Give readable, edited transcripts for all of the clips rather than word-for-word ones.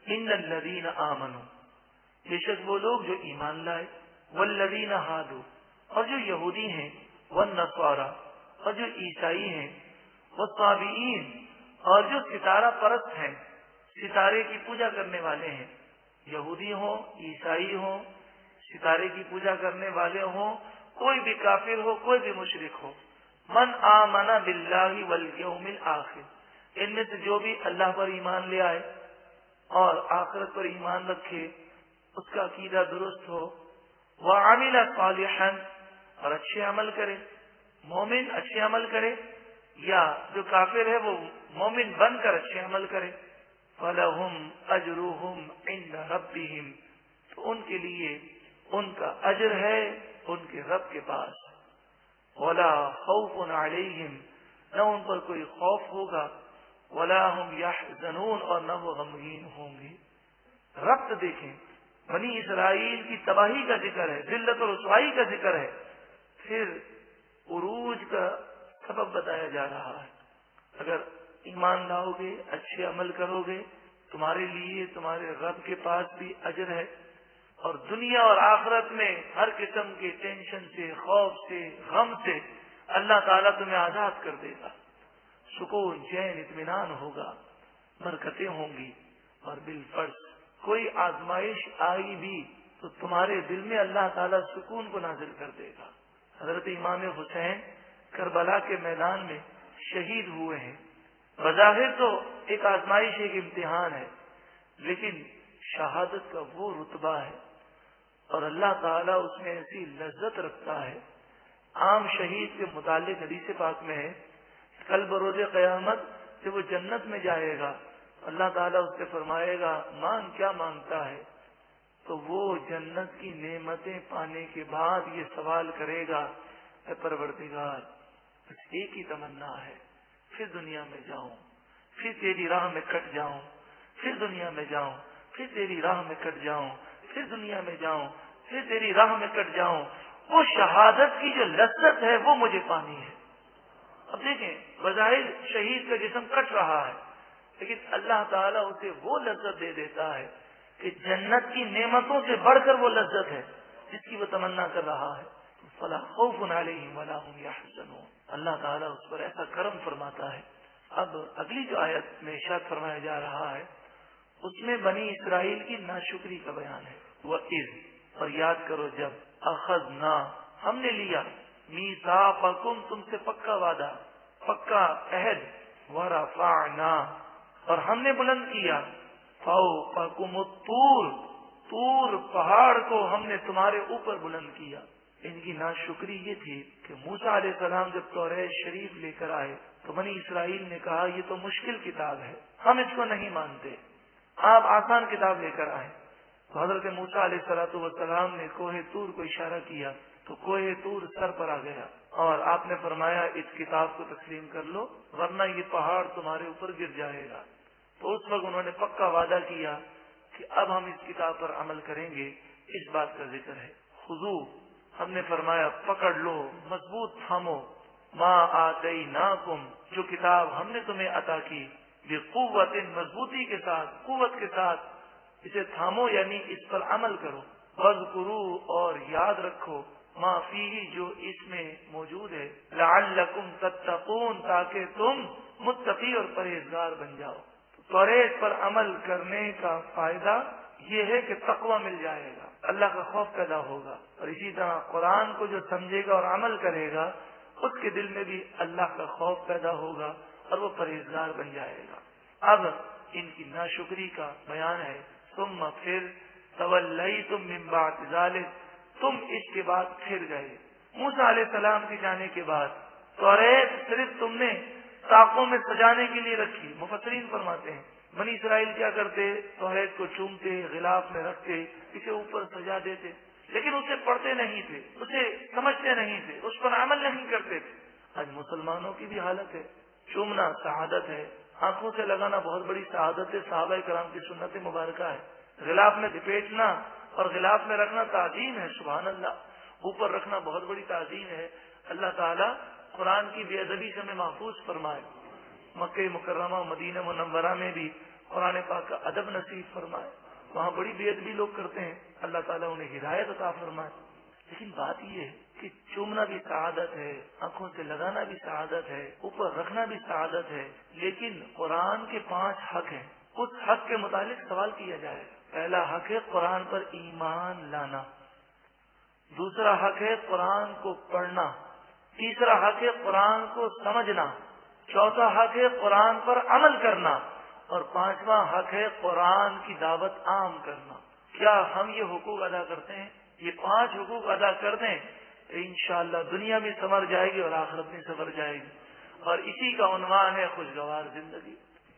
ان الذین آمنوا، بے شک وہ لوگ جو ایمان لائے، والذین ہادوا، اور جو یہودی ہیں، والنصارى، اور جو عیسائی ہیں، والصابئین، اور جو ستارہ پرست ہیں، ستارے کی پوجا کرنے والے ہیں، یہودی ہوں، عیسائی ہوں، ستارے کی پوجا کرنے والے ہوں، کوئی بھی کافر ہو، کوئی بھی مشرک ہو، من آمن باللہ والیوم الآخر، ان میں سے جو بھی اللہ پر ایمان لے آئے اور آخرت پر ایمان رکھے، اس کا عقیدہ درست ہو، وعمل صالحا، اور اچھے عمل کرے، مومن اچھے عمل کرے، یا جو کافر ہے وہ مومن بن کر اچھے عمل کرے، فَلَهُمْ أَجْرُهُمْ عِنْدَ رَبِّهِمْ، تو ان کے لیے ان کا اجر ہے ان کے رب کے پاس، وَلَا خَوْفٌ عَلَيْهِمْ، نہ ان پر کوئی خوف ہوگا، وَلَا هُمْ يَحْزَنُونَ، اور نہ وہ غمگین ہوں گے۔ ربط دیکھیں، بنی اسرائیل کی تباہی کا ذکر ہے، ذلت اور رسوائی کا ذکر ہے، پھر عروج کا سبب بتایا جا رہا ہے۔ اگر ایمان لاؤ گے، اچھے عمل کرو گے، تمہارے لیے تمہارے رب کے پاس بھی اجر ہے، اور دنیا اور آخرت میں ہر قسم کے ٹینشن سے، خوف سے، غم سے اللہ تعالیٰ تمہیں آزاد کر دے گا، سکون، چین، اطمینان ہوگا، برکتیں ہوں گی، اور بالفرض کوئی آزمائش آئی بھی تو تمہارے دل میں اللہ تعالیٰ سکون کو نازل کر دے گا۔ حضرت امام حسین کربلا کے میدان میں شہید ہوئے ہیں، بظاہر تو ایک آزمائش، ایک امتحان ہے، لیکن شہادت کا وہ رتبہ ہے اور اللہ تعالیٰ اس میں ایسی لذت رکھتا ہے۔ عام شہید کے متعلق حدیث پاک میں ہے، کل بروز قیامت جب وہ جنت میں جائے گا، اللہ تعالیٰ اس سے فرمائے گا مانگ، کیا مانگتا ہے؟ تو وہ جنت کی نعمتیں پانے کے بعد یہ سوال کرے گا، اے پروردگار، بس ایک ہی تمنا ہے، پھر دنیا میں جاؤں، پھر تیری راہ میں کٹ جاؤں، پھر دنیا میں جاؤں، پھر تیری راہ میں کٹ جاؤں، پھر دنیا میں جاؤں، پھر تیری راہ میں کٹ جاؤں۔ وہ شہادت کی جو لذت ہے وہ مجھے پانی ہے۔ اب دیکھیں، بظاہر شہید کا جسم کٹ رہا ہے، لیکن اللہ تعالیٰ اسے وہ لذت دے دیتا ہے کہ جنت کی نعمتوں سے بڑھ کر وہ لذت ہے جس کی وہ تمنا کر رہا ہے۔ فَلَا خَوْفٌ عَلَيْهِمْ وَلَا هُمْ يَحْزَنُونَ، اللہ تعالیٰ اس پر ایسا کرم فرماتا ہے۔ اب اگلی جو آیت میں ارشاد فرمایا جا رہا ہے اس میں بنی اسرائیل کی ناشکری کا بیان ہے۔ وَإِذْ، اور یاد کرو جب، أَخَذْنَا، ہم نے لیا، مِيثَاقَكُمْ، تم سے پکا وعدہ، پکا عہد، وَرَفَعْنَا، اور ہم نے بلند کیا، فَوْقَكُمُ الطُّورَ، طور پہاڑ کو ہم نے تمہارے اوپر بلند کیا۔ ان کی ناشکری یہ تھی کہ موسیٰ علیہ السلام جب توریت شریف لے کر آئے تو بنی اسرائیل نے کہا یہ تو مشکل کتاب ہے، ہم اس کو نہیں مانتے، آپ آسان کتاب لے کر آئے۔ تو حضرت موسیٰ علیہ السلام نے کوہ طور کو اشارہ کیا تو کوہ طور سر پر آ گیا، اور آپ نے فرمایا اس کتاب کو تسلیم کر لو ورنہ یہ پہاڑ تمہارے اوپر گر جائے گا۔ تو اس وقت انہوں نے پکا وعدہ کیا کہ اب ہم اس کتاب پر عمل کریں گے۔ اس بات کا ذکر ہے، خذو، ہم نے فرمایا پکڑ لو، مضبوط تھامو، ما آتیناکم، جو کتاب ہم نے تمہیں عطا کی، بقوت، مضبوطی کے ساتھ، قوت کے ساتھ اسے تھامو، یعنی اس پر عمل کرو، واذکروا، اور یاد رکھو، ما فیہ، جو اس میں موجود ہے، لعلکم تتقون، تاکہ تم متقی اور پرہیزگار بن جاؤ۔ توریت پر عمل کرنے کا فائدہ یہ ہے کہ تقوی مل جائے گا، اللہ کا خوف پیدا ہوگا، اور اسی طرح قرآن کو جو سمجھے گا اور عمل کرے گا اس کے دل میں بھی اللہ کا خوف پیدا ہوگا اور وہ پرہیزگار بن جائے گا۔ اب ان کی ناشکری کا بیان ہے، ثم، پھر، تولیتم من بعد ذلک، تم اس کے بعد پھر گئے۔ موسیٰ علیہ السلام کے جانے کے بعد توریت صرف تم نے طاقوں میں سجانے کے لیے رکھی۔ مفسرین فرماتے ہیں بنی اسرائیل کیا کرتے، توریت کو چومتے، غلاف میں رکھتے، اسے اوپر سجا دیتے، لیکن اسے پڑھتے نہیں تھے، اسے سمجھتے نہیں تھے، اس پر عمل نہیں کرتے تھے۔ آج مسلمانوں کی بھی حالت ہے، چومنا سعادت ہے، آنکھوں سے لگانا بہت بڑی سعادت ہے، صحابہ کرام کی سنت مبارکہ ہے، غلاف میں لپیٹنا اور غلاف میں رکھنا تعظیم ہے، سبحان اللہ، اوپر رکھنا بہت بڑی تعظیم ہے۔ اللہ تعالیٰ قرآن کی بے ادبی سے ہمیں محفوظ فرمائے۔ مکہ مکرمہ مدینہ منورہ میں بھی قرآن پاک کا ادب نصیب فرمائے. وہاں بڑی بے ادبی لوگ کرتے ہیں، اللہ تعالیٰ انہیں ہدایت عطا فرمائے. لیکن بات یہ ہے کہ چومنا بھی سعادت ہے، آنکھوں سے لگانا بھی سعادت ہے، اوپر رکھنا بھی سعادت ہے. لیکن قرآن کے 5 حق ہیں، اس حق کے متعلق سوال کیا جائے. پہلا حق ہے قرآن پر ایمان لانا، دوسرا حق ہے قرآن کو پڑھنا، تیسرا حق ہے قرآن کو سمجھنا، چوتھا حق ہے قرآن پر عمل کرنا، اور 5واں حق ہے قرآن کی دعوت عام کرنا. کیا ہم یہ حقوق ادا کرتے ہیں؟ یہ 5 حقوق ادا کر دیں تو انشاءاللہ دنیا بھی سنور جائے گی اور آخرت بھی سنور جائے گی. اور اسی کا عنوان ہے خوشگوار زندگی.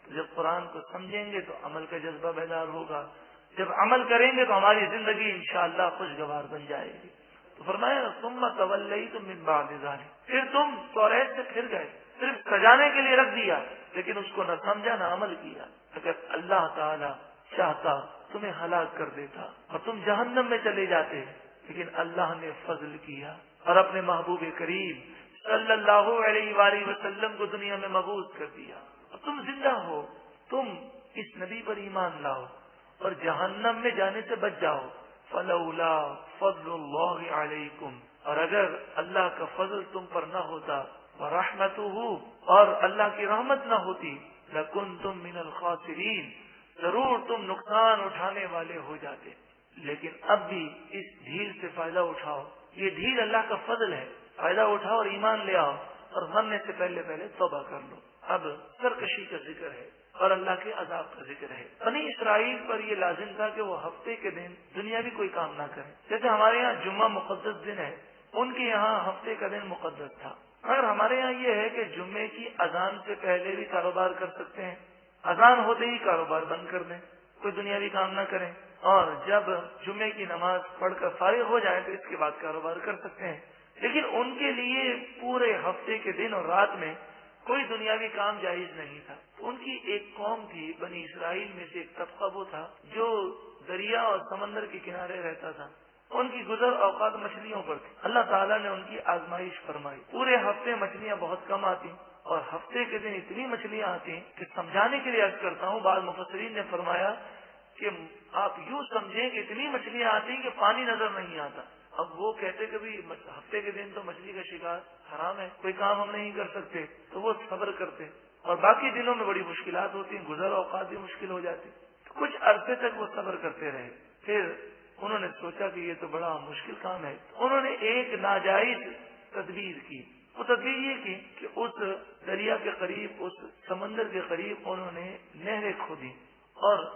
جب قرآن کو سمجھیں گے تو عمل کا جذبہ بیدار ہوگا، جب عمل کریں گے تو ہماری زندگی انشاءاللہ خوشگوار بن جائے گی. تو فرمایا ثم تولیتم من بعد ذلک، پھر تم توریت سے پھر گئے، صرف سجانے کے لیے رکھ دیا لیکن اس کو نہ سمجھا نہ عمل کیا. اگر اللہ تعالی چاہتا تمہیں ہلاک کر دیتا اور تم جہنم میں چلے جاتے، لیکن اللہ نے فضل کیا اور اپنے محبوب کریم صلی اللہ علیہ وآلہ وسلم کو دنیا میں مبعوث کر دیا اور تم زندہ ہو. تم اس نبی پر ایمان لاؤ اور جہنم میں جانے سے بچ جاؤ. فلولا فضل اللہ علیکم، اور اگر اللہ کا فضل تم پر نہ ہوتا، ورحمتہ، اور اللہ کی رحمت نہ ہوتی، لکنتم من الخاسرین، ضرور تم نقصان اٹھانے والے ہو جاتے. لیکن اب بھی اس ڈھیل سے فائدہ اٹھاؤ، یہ ڈھیل اللہ کا فضل ہے. فائدہ اٹھاؤ اور ایمان لے آؤ اور مرنے سے پہلے توبہ کر لو. اب سرکشی کا ذکر ہے اور اللہ کے عذاب کا ذکر ہے. بنی اسرائیل پر یہ لازم تھا کہ وہ ہفتے کے دن دنیاوی کوئی کام نہ کریں. جیسے ہمارے یہاں جمعہ مقدس دن ہے، ان کے یہاں ہفتے کا دن مقدس تھا. اگر ہمارے یہاں یہ ہے کہ جمعے کی اذان سے پہلے بھی کاروبار کر سکتے ہیں، اذان ہوتے ہی کاروبار بند کر دیں، کوئی دنیاوی کام نہ کریں، اور جب جمعے کی نماز پڑھ کر فارغ ہو جائیں تو اس کے بعد کاروبار کر سکتے ہیں. لیکن ان کے لیے پورے ہفتے کے دن اور رات میں کوئی دنیاوی کام جائز نہیں تھا. ان کی ایک قوم تھی، بنی اسرائیل میں سے ایک طبقہ وہ تھا جو دریا اور سمندر کے کنارے رہتا تھا. ان کی گزر اوقات مچھلیوں پر تھی. اللہ تعالیٰ نے ان کی آزمائش فرمائی. پورے ہفتے مچھلیاں بہت کم آتی اور ہفتے کے دن اتنی مچھلیاں آتی ہیں کہ سمجھانے کے لیے عرض کرتا ہوں، بعض مفسرین نے فرمایا کہ آپ یوں سمجھیں کہ اتنی مچھلیاں آتی ہیں کہ پانی نظر نہیں آتا. اب وہ کہتے کہ ہفتے کے دن تو مچھلی کا شکار حرام ہے، کوئی کام ہم نہیں کر سکتے، تو وہ صبر کرتے. اور باقی دنوں میں بڑی مشکلات ہوتی ہیں، گزر اوقات بھی مشکل ہو جاتی. کچھ عرصے تک وہ صبر کرتے رہے. پھر انہوں نے سوچا کہ یہ تو بڑا مشکل کام ہے. انہوں نے ایک ناجائز تدبیر کی. وہ تدبیر یہ کی کہ اس دریا کے قریب، اس سمندر کے قریب انہوں نے نہریں کھودی اور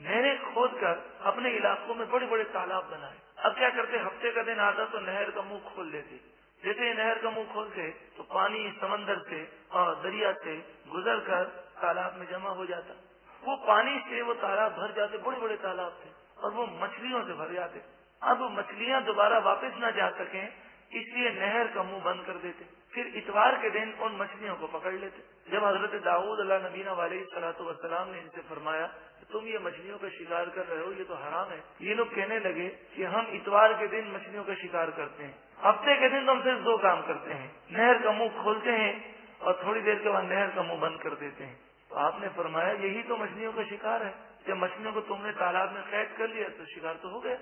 نہریں کھود کر اپنے علاقوں میں بڑے بڑے تالاب بنائے. اب کیا کرتے، ہفتے کا دن آتا تو نہر کا منہ کھول دیتے. جیسے ہی نہر کا منہ کھولتے تو پانی سمندر سے اور دریا سے گزر کر تالاب میں جمع ہو جاتا. وہ پانی سے وہ تالاب بھر جاتے، بڑے بڑے تالاب تھے، اور وہ مچھلیوں سے بھر جاتے. اب مچھلیاں دوبارہ واپس نہ جا سکیں اس لیے نہر کا منہ بند کر دیتے. پھر اتوار کے دن ان مچھلیوں کو پکڑ لیتے. جب حضرت داؤد علیہ نبینا علیہ الصلوۃ والسلام نے ان سے فرمایا کہ تم یہ مچھلیوں کا شکار کر رہے ہو، یہ تو حرام ہے، یہ لوگ کہنے لگے کہ ہم اتوار کے دن مچھلیوں کا شکار کرتے ہیں، ہفتے کے دن تو ہم صرف 2 کام کرتے ہیں، نہر کا منہ کھولتے ہیں اور تھوڑی دیر کے بعد نہر کا منہ بند کر دیتے ہیں. تو آپ نے فرمایا یہی تو مچھلیوں کا شکار ہے. جب مچھلیوں کو تم نے تالاب میں قید کر لیا تو شکار تو ہو گیا.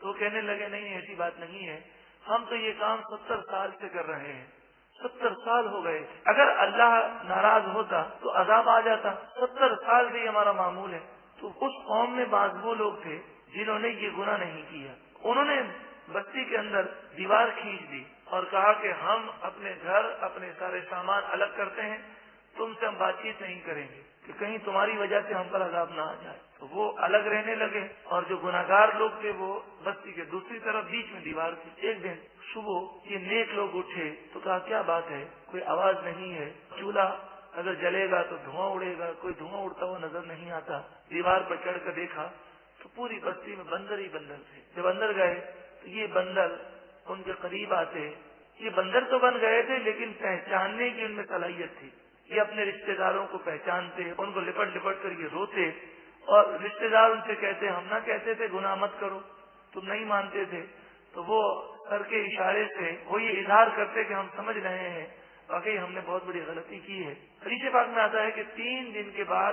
تو وہ کہنے لگے نہیں، ایسی بات نہیں ہے، ہم تو یہ کام 70 سال سے کر رہے ہیں. 70 سال ہو گئے. اگر اللہ ناراض ہوتا تو عذاب آ جاتا. 70 سال سے یہ ہمارا معمول ہے. تو اس قوم میں بعض وہ لوگ تھے جنہوں نے یہ گناہ نہیں کیا. انہوں نے بستی کے اندر دیوار کھینچ دی اور کہا کہ ہم اپنے گھر، اپنے سارے سامان الگ کرتے ہیں، تم سے ہم بات چیت نہیں کریں گے کہ کہیں تمہاری وجہ سے ہم پر عذاب نہ آ جائے. تو وہ الگ رہنے لگے اور جو گناہگار لوگ تھے وہ بستی کے دوسری طرف بیچ میں دیوار تھی. ایک دن صبح یہ نیک لوگ اٹھے تو کہا کیا بات ہے، کوئی آواز نہیں ہے، چولہا اگر جلے گا تو دھواں اڑے گا، کوئی دھواں اڑتا ہوا نظر نہیں آتا. دیوار پر چڑھ کر دیکھا تو پوری بستی میں بندر ہی بندر تھے. جب اندر گئے تو یہ بندر ان کے قریب آتے. یہ بندر تو بن گئے تھے لیکن پہچاننے کی ان میں صلاحیت تھی. یہ اپنے رشتہ داروں کو پہچانتے، ان کو لپٹ لپٹ کر یہ روتے اور رشتہ دار ان سے کہتے ہم نہ کہتے تھے گناہ مت کرو، تم نہیں مانتے تھے. تو وہ سر کے اشارے سے وہ یہ اظہار کرتے کہ ہم سمجھ رہے ہیں واقعی ہم نے بہت بڑی غلطی کی ہے. حدیث پاک میں آتا ہے کہ 3 دن کے بعد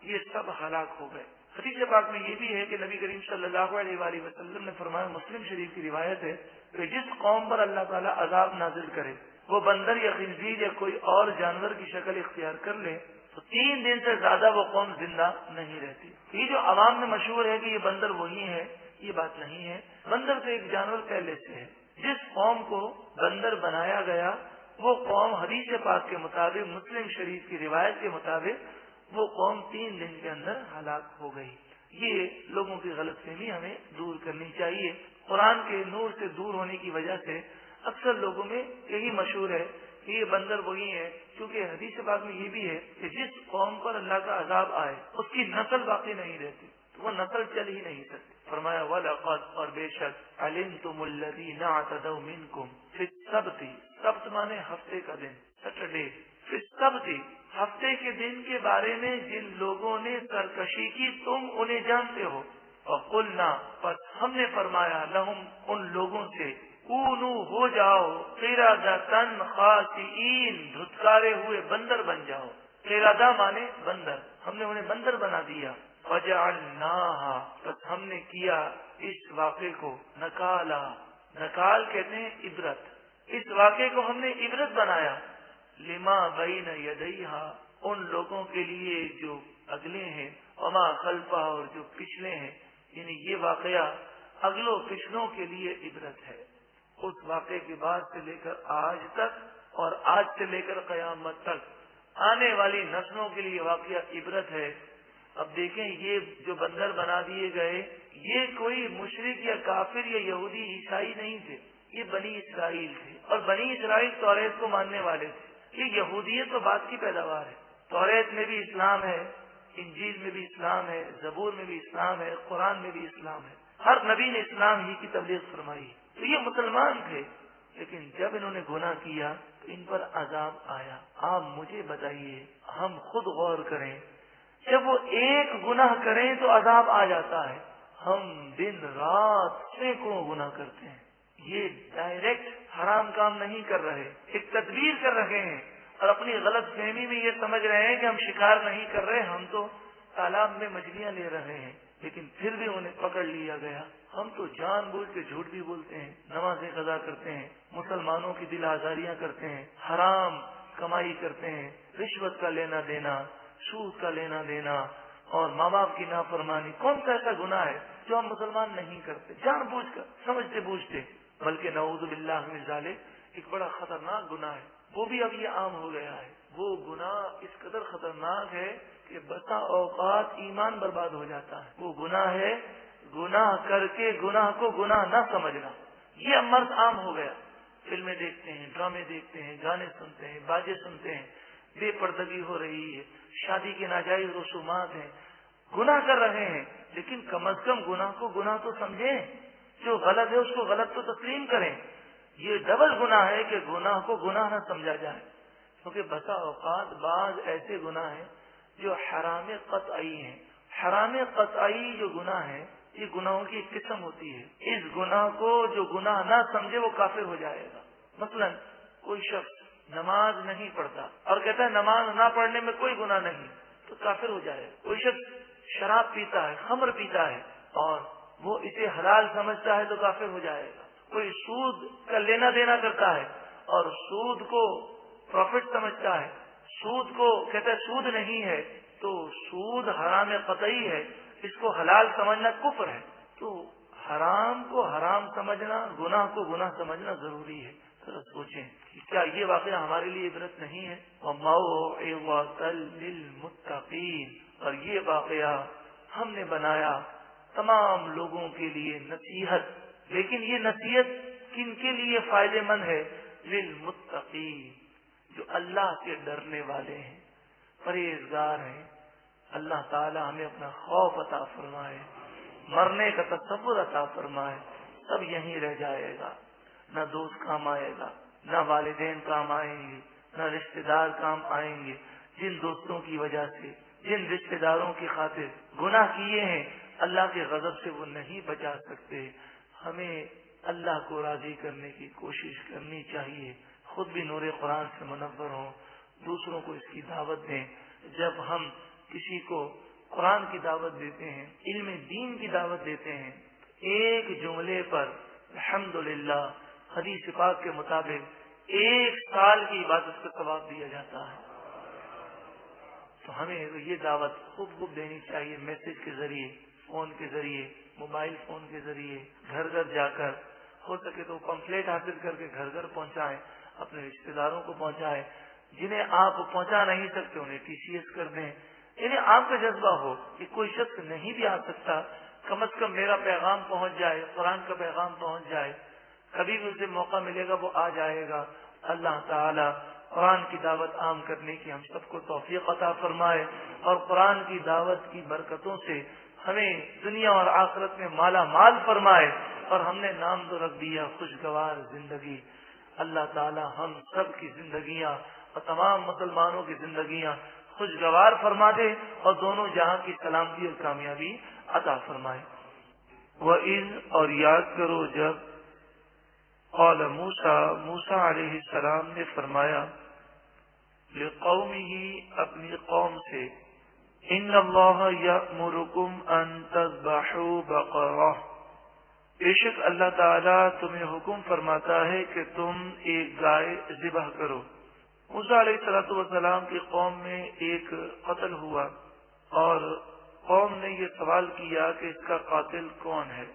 یہ سب ہلاک ہو گئے۔ حدیث پاک میں یہ بھی ہے کہ نبی کریم صلی اللہ علیہ وآلہ وسلم نے فرمایا، مسلم شریف کی روایت ہے کہ جس قوم پر اللہ تعالیٰ عذاب نازل کرے وہ بندر یا خنزیر یا کوئی اور جانور کی شکل اختیار کر لے تو 3 دن سے زیادہ وہ قوم زندہ نہیں رہتی۔ یہ جو عوام میں مشہور ہے کہ یہ بندر وہی ہے، یہ بات نہیں ہے۔ بندر تو ایک جانور پہلے سے ہے۔ جس قوم کو بندر بنایا گیا وہ قوم حدیث پاک کے مطابق، مسلم شریف کی روایت کے مطابق، وہ قوم 3 دن کے اندر ہلاک ہو گئی۔ یہ لوگوں کی غلط فہمی ہمیں دور کرنی چاہیے۔ قرآن کے نور سے دور ہونے کی وجہ سے اکثر لوگوں میں یہی مشہور ہے کہ یہ بندر وہی ہے، کیونکہ حدیث پاک میں یہ بھی ہے کہ جس قوم پر اللہ کا عذاب آئے اس کی نسل باقی نہیں رہتی، وہ نسل چل ہی نہیں سکتی۔ فرمایا وَلَقَدْ، اور بے شک، عَلِمْتُمُ الَّذِينَ اعْتَدَوْا مِنْكُمْ فِي السَّبْتِ، سبت مانے ہفتے کا دن، سیٹرڈے، فی السبت، ہفتے کے دن کے بارے میں جن لوگوں نے سرکشی کی تم انہیں جانتے ہو۔ وَقُلْنَا، پس ہم نے فرمایا، لہم، ان لوگوں سے، کونوا، ہو جاؤ، قردۃ خاسئین، دھتکارے ہوئے بندر بن جاؤ۔ قردہ مانے بندر، ہم نے انہیں بندر بنا دیا۔ وَجَعَلْنَاهَا، پس ہم نے کیا اس واقعے کو نکالا، نکال کہتے ہیں عبرت، اس واقعے کو ہم نے عبرت بنایا، لما بین یدیہا، ان لوگوں کے لیے جو اگلے ہیں، وما خلفہا، اور جو پچھلے ہیں، یعنی یہ واقعہ اگلوں پچھلوں کے لیے عبرت ہے۔ اس واقعے کے بعد سے لے کر آج تک اور آج سے لے کر قیامت تک آنے والی نسلوں کے لیے واقعہ عبرت ہے۔ اب دیکھیں، یہ جو بندر بنا دیے گئے یہ کوئی مشرک یا کافر یا یہودی عیسائی نہیں تھے، یہ بنی اسرائیل تھے، اور بنی اسرائیل توریت کو ماننے والے تھے۔ یہ یہودیت تو بات کی پیداوار ہے۔ توریت میں بھی اسلام ہے، انجیل میں بھی اسلام ہے، زبور میں بھی اسلام ہے، قرآن میں بھی اسلام ہے، ہر نبی نے اسلام ہی کی تبلیغ فرمائی۔ تو یہ مسلمان تھے، لیکن جب انہوں نے گناہ کیا تو ان پر عذاب آیا۔ آپ مجھے بتائیے، ہم خود غور کریں، جب وہ ایک گناہ کریں تو عذاب آ جاتا ہے، ہم دن رات سینکڑوں گناہ کرتے ہیں۔ یہ ڈائریکٹ حرام کام نہیں کر رہے، ایک تدبیر کر رہے ہیں، اور اپنی غلط فہمی میں یہ سمجھ رہے ہیں کہ ہم شکار نہیں کر رہے، ہم تو تالاب میں مچھلیاں لے رہے ہیں، لیکن پھر بھی انہیں پکڑ لیا گیا۔ ہم تو جان بوجھ کے جھوٹ بھی بولتے ہیں، نمازیں قضا کرتے ہیں، مسلمانوں کی دل آزاریاں کرتے ہیں، حرام کمائی کرتے ہیں، رشوت کا لینا دینا، سود کا لینا دینا، اور ماں باپ کی نافرمانی۔ کون سا ایسا گناہ ہے جو ہم مسلمان نہیں کرتے جان بوجھ کر، سمجھتے بوجھتے؟ بلکہ نعوذ باللہ من ذالک ایک بڑا خطرناک گناہ ہے، وہ بھی اب یہ عام ہو گیا ہے۔ وہ گناہ اس قدر خطرناک ہے کہ بسا اوقات ایمان برباد ہو جاتا ہے۔ وہ گناہ ہے گناہ کر کے گناہ کو گناہ نہ سمجھنا۔ یہ اب مرض عام ہو گیا۔ فلمیں دیکھتے ہیں، ڈرامے دیکھتے ہیں، گانے سنتے ہیں، باجے سنتے ہیں، بے پردگی ہو رہی ہے، شادی کے ناجائز رسومات ہیں، گناہ کر رہے ہیں، لیکن کم از کم گناہ کو گناہ تو سمجھیں، جو غلط ہے اس کو غلط تو تسلیم کریں۔ یہ ڈبل گناہ ہے کہ گناہ کو گناہ نہ سمجھا جائے، کیونکہ بسا اوقات بعض ایسے گناہ ہیں جو حرام قطعی ہیں۔ حرام قطعی جو گناہ ہے یہ گناہوں کی ایک قسم ہوتی ہے۔ اس گناہ کو جو گناہ نہ سمجھے وہ کافر ہو جائے گا۔ مثلا کوئی شخص نماز نہیں پڑھتا اور کہتا ہے نماز نہ پڑھنے میں کوئی گناہ نہیں، تو کافر ہو جائے گا۔ کوئی شخص شراب پیتا ہے، خمر پیتا ہے، اور وہ اسے حلال سمجھتا ہے تو کافر ہو جائے گا۔ کوئی سود کا لینا دینا کرتا ہے اور سود کو پروفٹ سمجھتا ہے، سود کو کہتا ہے سود نہیں ہے، تو سود حرام قطعی ہے، اس کو حلال سمجھنا کفر ہے۔ تو حرام کو حرام سمجھنا، گناہ کو گناہ سمجھنا ضروری ہے۔ ذرا سوچیں کہ کیا یہ واقعہ ہمارے لیے عبرت نہیں ہے؟ وَمَوْعِظَةً لِّلْمُتَّقِينَ، اور یہ واقعہ ہم نے بنایا تمام لوگوں کے لیے نصیحت، لیکن یہ نصیحت کن کے لیے فائدے مند ہے؟ للمتقین، جو اللہ سے ڈرنے والے ہیں، پرہیزگار ہیں۔ اللہ تعالی ہمیں اپنا خوف عطا فرمائے، مرنے کا تصور عطا فرمائے۔ سب یہیں رہ جائے گا، نہ دوست کام آئے گا، نہ والدین کام آئیں گے، نہ رشتہ دار کام آئیں گے۔ جن دوستوں کی وجہ سے، جن رشتہ داروں کی خاطر گناہ کیے ہیں، اللہ کے غضب سے وہ نہیں بچا سکتے۔ ہمیں اللہ کو راضی کرنے کی کوشش کرنی چاہیے، خود بھی نور قرآن سے منور ہوں، دوسروں کو اس کی دعوت دیں۔ جب ہم کسی کو قرآن کی دعوت دیتے ہیں، علم دین کی دعوت دیتے ہیں، ایک جملے پر الحمدللہ حدیث پاک کے مطابق 1 سال کی عبادت کا ثواب دیا جاتا ہے۔ تو ہمیں یہ دعوت خوب دینی چاہیے، میسج کے ذریعے، فون کے ذریعے، موبائل فون کے ذریعے، گھر گھر جا کر، ہو سکے تو پمفلیٹ حاصل کر کے گھر گھر پہنچائیں، اپنے رشتے داروں کو پہنچائیں، جنہیں آپ پہنچا نہیں سکتے انہیں TCS کر دیں۔ یعنی آپ کا جذبہ ہو کہ کوئی شخص نہیں بھی آ سکتا، کم از کم میرا پیغام پہنچ جائے، قرآن کا پیغام پہنچ جائے، کبھی بھی اسے موقع ملے گا وہ آ جائے گا۔ اللہ تعالی قرآن کی دعوت عام کرنے کی ہم سب کو توفیق عطا فرمائے، اور قرآن کی دعوت کی برکتوں سے ہمیں دنیا اور آخرت میں مالا مال فرمائے۔ اور ہم نے نام تو رکھ دیا خوشگوار زندگی۔ اللہ تعالی ہم سب کی زندگیاں اور تمام مسلمانوں کی زندگیاں خوشگوار فرما دے، اور دونوں جہاں کی سلامتی اور کامیابی عطا فرمائے۔ وَإِذْ اور یاد کرو جب قال موسیٰ علیہ السلام نے فرمایا لِقَوْمِهِ اپنی قوم سے، ان اللہ یأمرکم ان تذبحوا بقرہ، بے شک اللہ تعالیٰ تمہیں حکم فرماتا ہے کہ تم ایک گائے ذبح کرو۔ موسیٰ علیہ السلام کی قوم میں ایک قتل ہوا، اور قوم نے یہ سوال کیا کہ اس کا قاتل کون ہے۔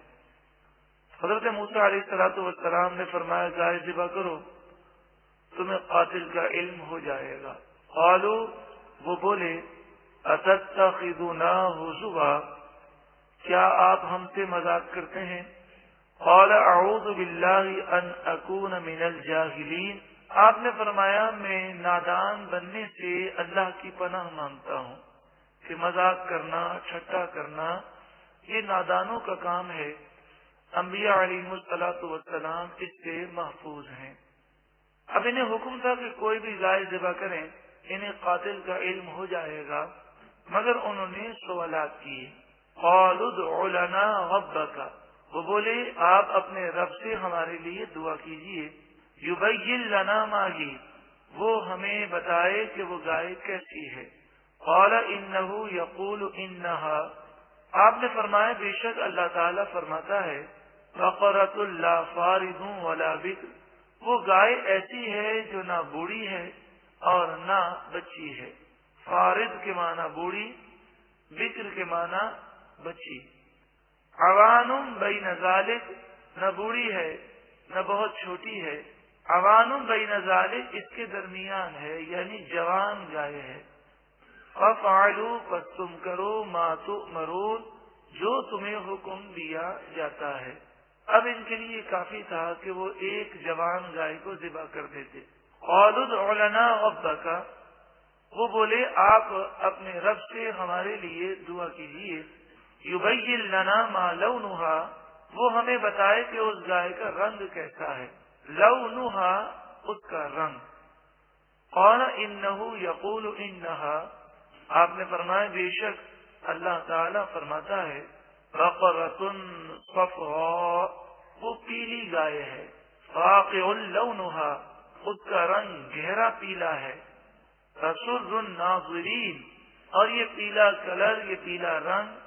حضرت موسیٰ علیہ السلام نے فرمایا گائے ذبح کرو، تمہیں قاتل کا علم ہو جائے گا۔ قالوا وہ بولے اتتخذنا ہزوا، کیا آپ ہم سے مذاق کرتے ہیں؟ قال اعوذ باللہ ان اکون من الجاہلین، آپ نے فرمایا میں نادان بننے سے اللہ کی پناہ مانگتا ہوں کہ مذاق کرنا، ٹھٹا کرنا یہ نادانوں کا کام ہے۔ انبیاء علیہ السلام اس سے محفوظ ہیں۔ اب انہیں حکم تھا کہ کوئی بھی گائے ذبح کریں، انہیں قاتل کا علم ہو جائے گا، مگر انہوں نے سوالات کیے۔ قالوا ادع لنا ربک، وہ بولے آپ اپنے رب سے ہمارے لیے دعا کیجیے۔ یبین لنا ما ہی، وہ ہمیں بتائے کہ وہ گائے کیسی ہے۔ قال انہ یقول انہا، آپ نے فرمایا بے شک اللہ تعالیٰ فرماتا ہے بقرۃ لا فارض ولا بکر، وہ گائے ایسی ہے جو نہ بوڑھی ہے اور نہ بچی ہے۔ فارض کے معنی بوڑھی، بکر کے معنی بچی۔ عوان بین ذالک، نہ بوڑھی ہے نہ بہت چھوٹی ہے، عوان بین ذالک اس کے درمیان ہے، یعنی جوان گائے ہے۔ فَفْعَلُوا پس تم کرو ما تؤمرون، جو تمہیں حکم دیا جاتا ہے۔ اب ان کے لیے کافی تھا کہ وہ ایک جوان گائے کو ذبح کر دیتے۔ قالوا ادع لنا ربک، وہ بولے آپ اپنے رب سے ہمارے لیے دعا کیجیے۔ یبین لنا ما لونہا، وہ ہمیں بتائے کہ اس گائے کا رنگ کیسا ہے۔ لونہا اس کا رنگ۔ قال انہ یقول انہا، آپ نے فرمایا بے شک اللہ تعالیٰ فرماتا ہے بقرۃ صفراء، وہ پیلی گائے ہے۔ فاقع لونہا، اس کا رنگ گہرا پیلا ہے۔ تسر الناظرین، اور یہ پیلا کلر، یہ پیلا رنگ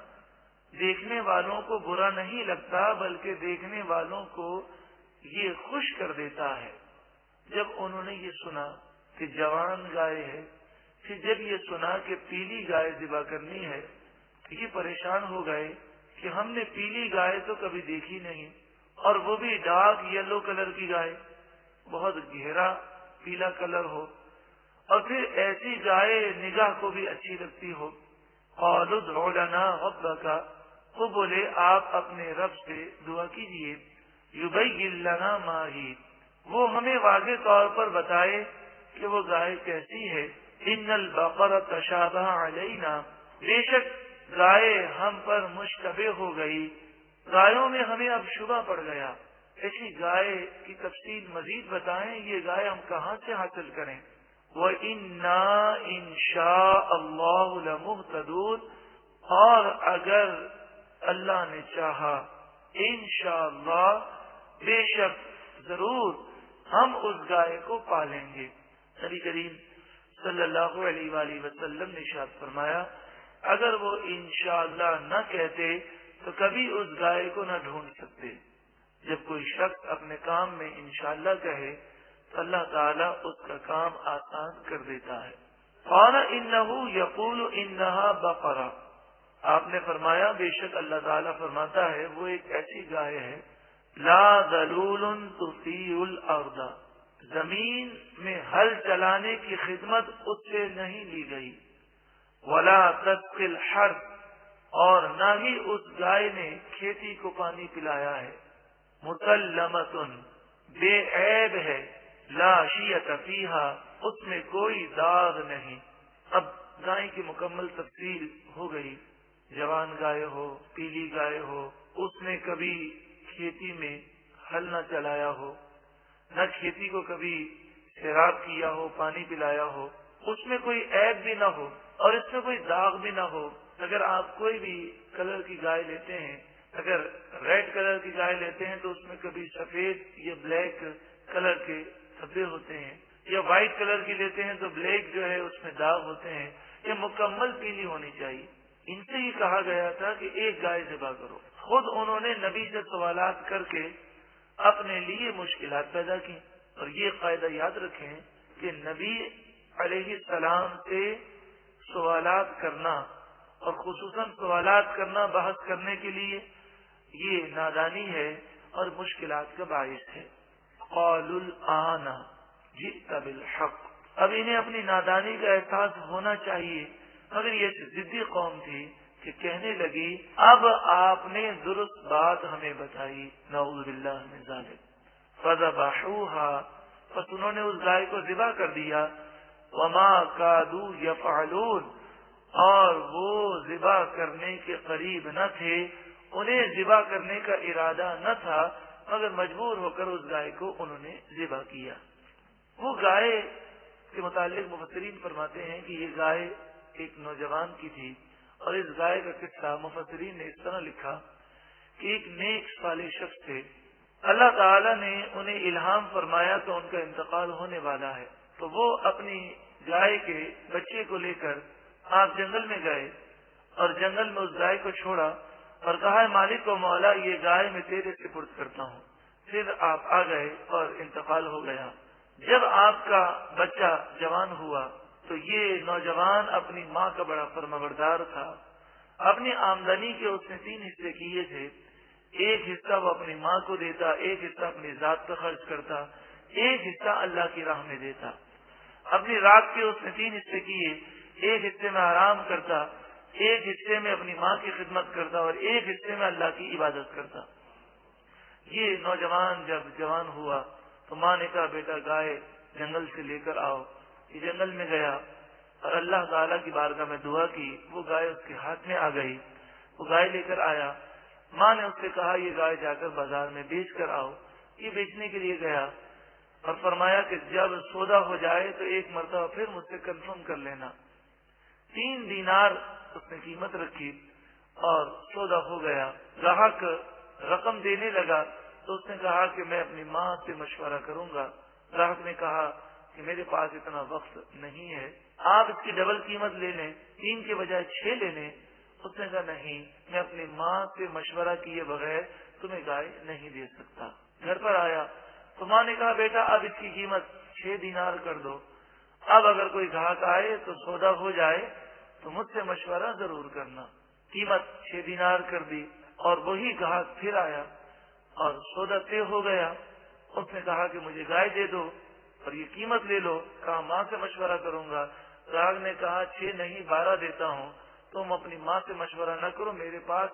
دیکھنے والوں کو برا نہیں لگتا، بلکہ دیکھنے والوں کو یہ خوش کر دیتا ہے۔ جب انہوں نے یہ سنا کہ جوان گائے ہے، پھر جب یہ سنا کہ پیلی گائے ذبح کرنی ہے، تو یہ پریشان ہو گئے کہ ہم نے پیلی گائے تو کبھی دیکھی نہیں، اور وہ بھی ڈارک یلو کلر کی گائے، بہت گہرا پیلا کلر ہو، اور پھر ایسی گائے نگاہ کو بھی اچھی لگتی ہو۔ قالوا ادع لنا ربک، وہ بولے آپ اپنے رب سے دعا کیجیے۔ یبین لنا ما ہی، وہ ہمیں واضح طور پر بتائے کہ وہ گائے کیسی ہے۔ ان البقرۃ تشابہ علینا، بے شک گائے ہم پر مشتبہ ہو گئی، گایوں میں ہمیں اب شبہ پڑ گیا، ایسی گائے کی تفصیل مزید بتائیں، یہ گائے ہم کہاں سے حاصل کریں۔ وَإِنَّا إِن شَاءَ اللَّهُ لَمُهْتَدُونَ، اور اگر اللہ نے چاہا انشاءاللہ بے شک ضرور ہم اس گائے کو پالیں گے۔ نبی کریم صلی اللہ علیہ وآلہ وسلم نے ارشاد فرمایا اگر وہ انشاءاللہ نہ کہتے تو کبھی اس گائے کو نہ ڈھونڈ سکتے۔ جب کوئی شخص اپنے کام میں انشاءاللہ کہے تو اللہ تعالیٰ اس کا کام آسان کر دیتا ہے۔ قال انہ یقول انہا بقرہ، آپ نے فرمایا بے شک اللہ تعالیٰ فرماتا ہے وہ ایک ایسی گائے ہے لا ذلول تثیء الارض، زمین میں ہل چلانے کی خدمت اس سے نہیں لی گئی، ولا تسقی الحرث، اور نہ ہی اس گائے نے کھیتی کو پانی پلایا ہے، مسلمۃ، بے عیب ہے، لا شیۃ فیہا، اس میں کوئی داغ نہیں۔ اب گائے کی مکمل تفصیل ہو گئی، جوان گائے ہو، پیلی گائے ہو، اس نے کبھی کھیتی میں ہل نہ چلایا ہو، نہ کھیتی کو کبھی سیراب کیا ہو، پانی پلایا ہو، اس میں کوئی عیب بھی نہ ہو اور اس میں کوئی داغ بھی نہ ہو۔ اگر آپ کوئی بھی کلر کی گائے لیتے ہیں، اگر ریڈ کلر کی گائے لیتے ہیں تو اس میں کبھی سفید یا بلیک کلر کے دھبے ہوتے ہیں، یا وائٹ کلر کی لیتے ہیں تو بلیک جو ہے اس میں داغ ہوتے ہیں، یہ مکمل پیلی ہونی چاہیے۔ ان سے ہی کہا گیا تھا کہ ایک گائے ذبح کرو۔ خود انہوں نے نبی سے سوالات کر کے اپنے لیے مشکلات پیدا کی، اور یہ قاعدہ یاد رکھیں کہ نبی علیہ السلام سے سوالات کرنا اور خصوصاً سوالات کرنا بحث کرنے کے لیے یہ نادانی ہے اور مشکلات کا باعث ہے۔ قالوا الآن جئت بالحق، اب انہیں اپنی نادانی کا احساس ہونا چاہیے، مگر یہ ضدی قوم تھی کہ کہنے لگی اب آپ نے درست بات ہمیں بتائی، نعوذ باللہ من ذالک۔ فذبحوها، پس انہوں نے اس گائے کو ذبح کر دیا، وما کادوا یفعلون، اور وہ ذبح کرنے کے قریب نہ تھے، انہیں ذبح کرنے کا ارادہ نہ تھا، مگر مجبور ہو کر اس گائے کو انہوں نے ذبح کیا۔ وہ گائے کے متعلق مفسرین فرماتے ہیں کہ یہ گائے ایک نوجوان کی تھی، اور اس گائے کا قصہ مفسرین نے اس طرح لکھا کہ ایک نیک صالح شخص تھے، اللہ تعالیٰ نے انہیں الہام فرمایا کہ ان کا انتقال ہونے والا ہے، تو وہ اپنی گائے کے بچے کو لے کر آپ جنگل میں گئے اور جنگل میں اس گائے کو چھوڑا اور کہا مالک و مولا یہ گائے میں تیرے سپرد کرتا ہوں۔ پھر آپ آ گئے اور انتقال ہو گیا۔ جب آپ کا بچہ جوان ہوا تو یہ نوجوان اپنی ماں کا بڑا فرمانبردار تھا، اپنی آمدنی کے اس نے 3 حصے کیے تھے، ایک حصہ وہ اپنی ماں کو دیتا، ایک حصہ اپنی ذات پر خرچ کرتا، ایک حصہ اللہ کی راہ میں دیتا۔ اپنی رات کے اس نے 3 حصے کیے، ایک حصے میں آرام کرتا، ایک حصے میں اپنی ماں کی خدمت کرتا اور ایک حصے میں اللہ کی عبادت کرتا۔ یہ نوجوان جب جوان ہوا تو ماں نے کہا بیٹا گائے جنگل سے لے کر آؤ۔ یہ جنگل میں گیا اور اللہ تعالیٰ کی بارگاہ میں دعا کی، وہ گائے اس کے ہاتھ میں آ گئی، وہ گائے لے کر آیا۔ ماں نے اس سے کہا یہ گائے جا کر بازار میں بیچ کر آؤ۔ یہ بیچنے کے لیے گیا اور فرمایا کہ جب سودا ہو جائے تو ایک مرتبہ پھر مجھ سے کنفرم کر لینا۔ 3 دینار اس نے قیمت رکھی اور سودا ہو گیا۔ گاہک رقم دینے لگا تو اس نے کہا کہ میں اپنی ماں سے مشورہ کروں گا۔ گاہک نے کہا کہ میرے پاس اتنا وقت نہیں ہے، آپ اس کی ڈبل قیمت لے لیں، 3 کے بجائے 6 لے لیں۔ اس نے کہا نہیں، میں اپنی ماں سے مشورہ کیے بغیر تمہیں گائے نہیں دے سکتا۔ گھر پر آیا تو ماں نے کہا بیٹا اب اس کی قیمت 6 دینار کر دو، اب اگر کوئی گاہک آئے تو سودا ہو جائے تو مجھ سے مشورہ ضرور کرنا۔ قیمت 6 دینار کر دی اور وہی گاہک پھر آیا اور سودا طے ہو گیا۔ اس نے کہا کہ مجھے گائے دے دو اور یہ قیمت لے لو۔ کہا ماں سے مشورہ کروں گا۔ گاہک نے کہا 6 نہیں 12 دیتا ہوں، تم اپنی ماں سے مشورہ نہ کرو، میرے پاس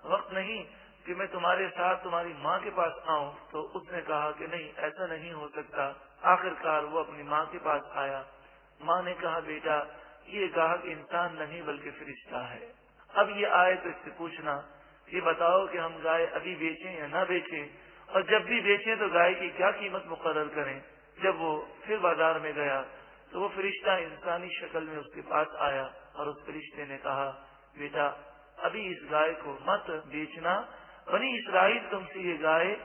وقت نہیں کہ میں تمہارے ساتھ تمہاری ماں کے پاس آؤں۔ تو اس نے کہا کہ نہیں ایسا نہیں ہو سکتا۔ آخر کار وہ اپنی ماں کے پاس آیا۔ ماں نے کہا بیٹا یہ گاہک انسان نہیں بلکہ فرشتہ ہے۔ اب یہ آئے تو اس سے پوچھنا یہ بتاؤ کہ ہم گائے ابھی بیچیں یا نہ بیچیں، اور جب بھی بیچیں تو گائے کی کیا قیمت مقرر کریں۔ جب وہ پھر بازار میں گیا تو وہ فرشتہ انسانی شکل میں اس کے پاس آیا اور اس فرشتے نے کہا بیٹا ابھی اس گائے کو مت بیچنا، بنی اسرائیل تم سے یہ گائے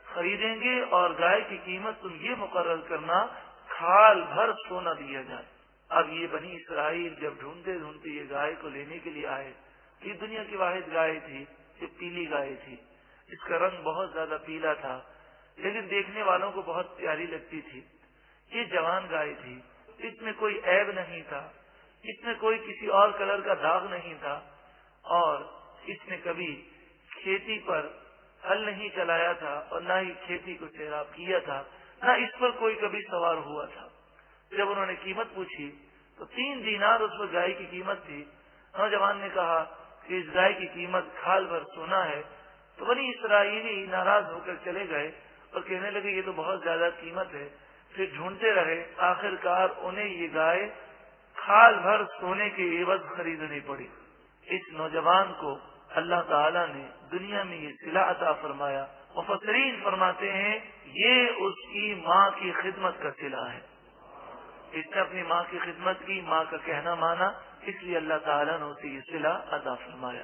خریدیں گے اور گائے کی قیمت تم یہ مقرر کرنا کھال بھر سونا دیا جائے۔ اب یہ بنی اسرائیل جب ڈھونڈتے ڈھونڈتے یہ گائے کو لینے کے لیے آئے، یہ دنیا کی واحد گائے تھی، یہ پیلی گائے تھی، اس کا رنگ بہت زیادہ پیلا تھا، لیکن دیکھنے والوں کو بہت پیاری لگتی تھی۔ یہ جوان گائے تھی، اس میں کوئی عیب نہیں تھا، اس میں کوئی کسی اور کلر کا داغ نہیں تھا، اور اس نے کبھی کھیتی پر ہل نہیں چلایا تھا اور نہ ہی کھیتی کو سیراب کیا تھا، نہ اس پر کوئی کبھی سوار ہوا تھا۔ جب انہوں نے قیمت پوچھی تو 3 دینار اس پر گائے کی قیمت تھی۔ نوجوان نے کہا کہ اس گائے کی قیمت کھال بھر سونا ہے، تو بنی اسرائیلی ناراض ہو کر چلے گئے اور کہنے لگے یہ تو بہت زیادہ قیمت ہے۔ پھر ڈھونڈتے رہے، آخر کار انہیں یہ گائے کھال بھر سونے کے عوض خریدنی پڑی۔ اس نوجوان کو اللہ تعالیٰ نے دنیا میں یہ صلہ عطا فرمایا۔ مفسرین فرماتے ہیں یہ اس کی ماں کی خدمت کا صلہ ہے۔ اس نے اپنی ماں کی خدمت کی، ماں کا کہنا مانا، اس لیے اللہ تعالیٰ نے اسے یہ صلہ عطا فرمایا۔